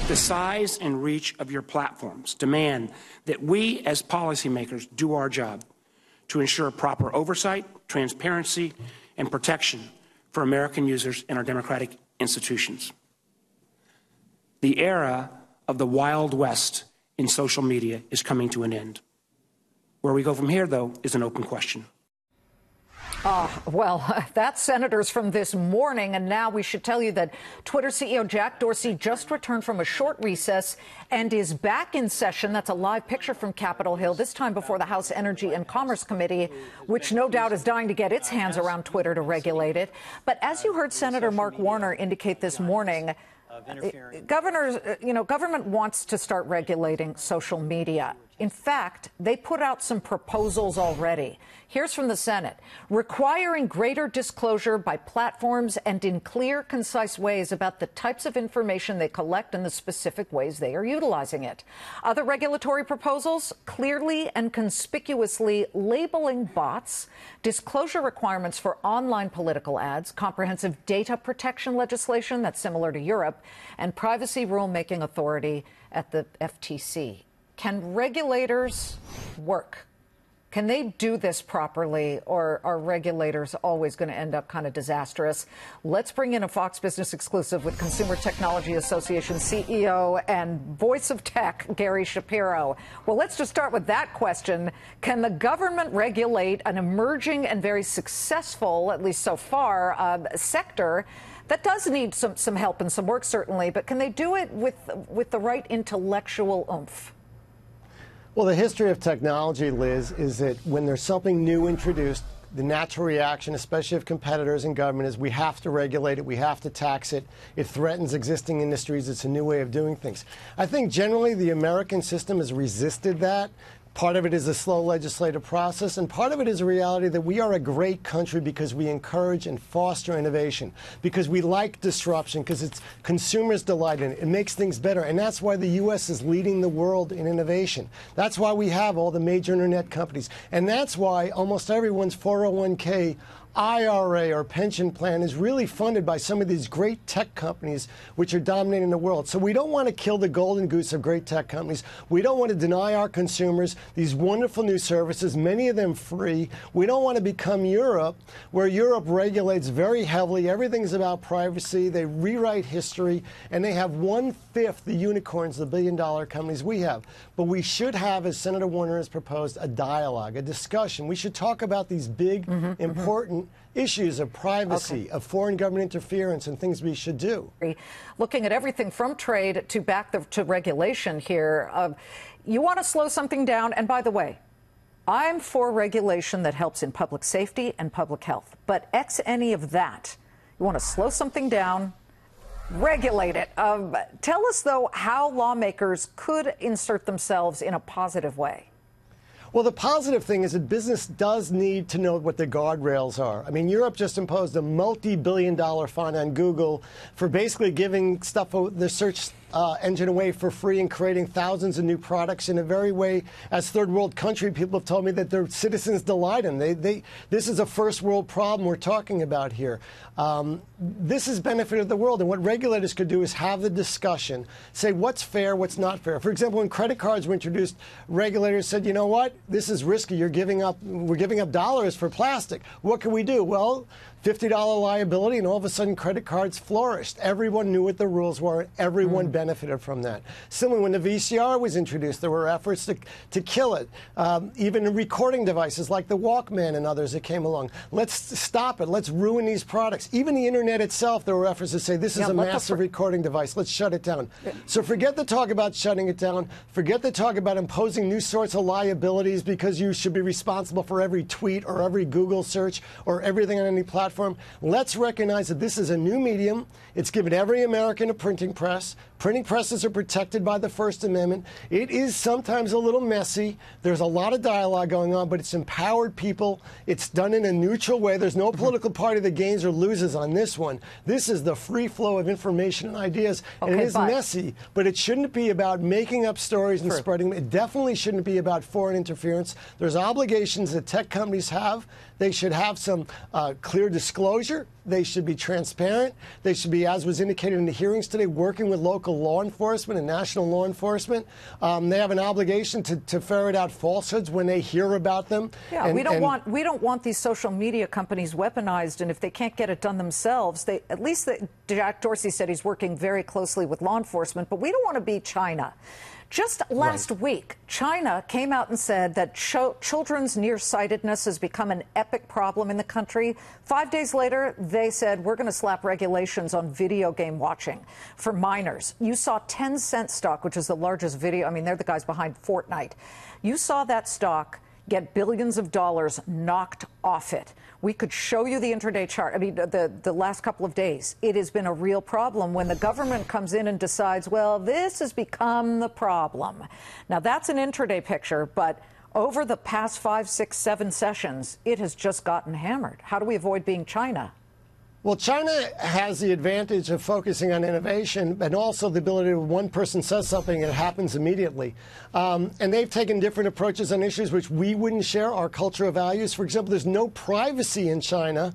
The size and reach of your platforms demand that we as policymakers do our job to ensure proper oversight, transparency, and protection for American users and our democratic institutions. The era of the Wild West in social media is coming to an end. Where we go from here, though, is an open question. Well, that's senators from this morning. And now we should tell you that Twitter CEO Jack Dorsey just returned from a short recess and is back in session. That's a live picture from Capitol Hill, this time before the House Energy and Commerce Committee, which no doubt is dying to get its hands around Twitter to regulate it. But as you heard Senator Mark Warner indicate this morning, government wants to start regulating social media. In fact, they put out some proposals already. Here's from the Senate, requiring greater disclosure by platforms and in clear, concise ways about the types of information they collect and the specific ways they are utilizing it. Other regulatory proposals, clearly and conspicuously labeling bots, disclosure requirements for online political ads, comprehensive data protection legislation that's similar to Europe, and privacy rulemaking authority at the FTC. Can regulators work? Can they do this properly, or are regulators always going to end up kind of disastrous? Let's bring in a Fox Business exclusive with Consumer Technology Association CEO and voice of tech, Gary Shapiro. Well, let's just start with that question. Can the government regulate an emerging and very successful, at least so far, sector that does need some help and some work, certainly, but can they do it with the right intellectual oomph? Well, the history of technology, Liz, is that when there's something new introduced, the natural reaction, especially of competitors and government, is we have to regulate it, we have to tax it. It threatens existing industries. It's a new way of doing things. I think generally the American system has resisted that. Part of it is a slow legislative process, and part of it is a reality that we are a great country because we encourage and foster innovation, because we like disruption, because it's consumers delight in it. It makes things better, and that's why the U.S. is leading the world in innovation. That's why we have all the major internet companies, and that's why almost everyone's 401k IRA or pension plan is really funded by some of these great tech companies which are dominating the world. So we don't want to kill the golden goose of great tech companies. We don't want to deny our consumers these wonderful new services, many of them free. We don't want to become Europe, where Europe regulates very heavily. Everything's about privacy. They rewrite history, and they have 1/5 the unicorns, the billion-dollar companies we have. But we should have, as Senator Warner has proposed, a dialogue, a discussion. We should talk about these big, important issues of privacy, of foreign government interference, and things we should do. Looking at everything from trade to back to regulation here, you want to slow something down. And by the way, I'm for regulation that helps in public safety and public health. But X any of that, you want to slow something down, regulate it. Tell us, though, how lawmakers could insert themselves in a positive way. Well, the positive thing is that business does need to know what the guardrails are. I mean, Europe just imposed a multi-billion-dollar fine on Google for basically giving stuff, the search engine away for free and creating thousands of new products in a very way, as third world country, people have told me that their citizens delight in. This is a first world problem we're talking about here. This has benefited the world, and what regulators could do is have the discussion, say what's fair, what's not fair. For example, when credit cards were introduced, regulators said, you know what, this is risky. We're giving up dollars for plastic. What can we do? Well, $50 liability, and all of a sudden credit cards flourished. Everyone knew what the rules were. Everyone benefited from that. Similarly, when the VCR was introduced, there were efforts to kill it. Even in recording devices like the Walkman and others that came along. Let's stop it. Let's ruin these products. Even the internet itself, there were efforts to say this is a massive recording device. Let's shut it down. So forget the talk about shutting it down. Forget the talk about imposing new sorts of liabilities because you should be responsible for every tweet or every Google search or everything on any platform. Let's recognize that this is a new medium. It's given every American a printing press. Printing presses are protected by the First Amendment. It is sometimes a little messy. There's a lot of dialogue going on, but it's empowered people. It's done in a neutral way. There's no political party that gains or loses on this one. This is the free flow of information and ideas. And it is messy, but it shouldn't be about making up stories and spreading them. It definitely shouldn't be about foreign interference. There's obligations that tech companies have. They should have some clear disclosure. They should be transparent. They should be, as was indicated in the hearings today, working with local law enforcement and national law enforcement. They have an obligation to ferret out falsehoods when they hear about them. Yeah, and, we don't want these social media companies weaponized, and if they can't get it done themselves, Jack Dorsey said he's working very closely with law enforcement, but we don't want to be China. Just last week, China came out and said that children's nearsightedness has become an epic problem in the country. 5 days later, they said, we're going to slap regulations on video game watching for minors. You saw Tencent stock, which is the largest video. I mean, they're the guys behind Fortnite. You saw that stock get billions of dollars knocked off it. We could show you the intraday chart. I mean, the last couple of days, it has been a real problem when the government comes in and decides, well, this has become the problem. Now, that's an intraday picture, but over the past 5, 6, 7 sessions, it has just gotten hammered. How do we avoid being China? Well, China has the advantage of focusing on innovation and also the ability to, one person says something, it happens immediately. And they've taken different approaches on issues which we wouldn't share, our cultural values. For example, there's no privacy in China.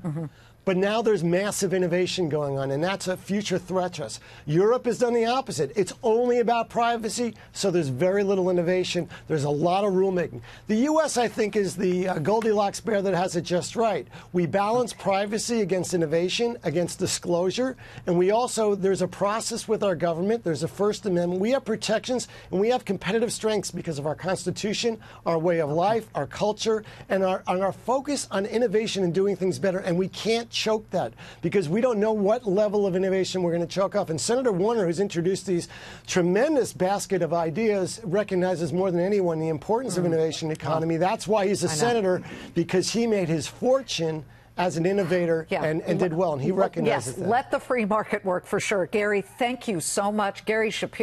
But now there's massive innovation going on, and that's a future threat to us. Europe has done the opposite. It's only about privacy, so there's very little innovation. There's a lot of rulemaking. The U.S., I think, is the Goldilocks bear that has it just right. We balance privacy against innovation, against disclosure, and there's a process with our government. There's a First Amendment. We have protections, and we have competitive strengths because of our Constitution, our way of life, our culture, and our focus on innovation and doing things better, and we can't choke that because we don't know what level of innovation we're going to choke off. And Senator Warner, who's introduced these tremendous basket of ideas, recognizes more than anyone the importance of innovation economy. That's why he's a senator, because he made his fortune as an innovator and did well, and he recognizes that. Yes, let the free market work for sure. Gary, thank you so much. Gary Shapiro.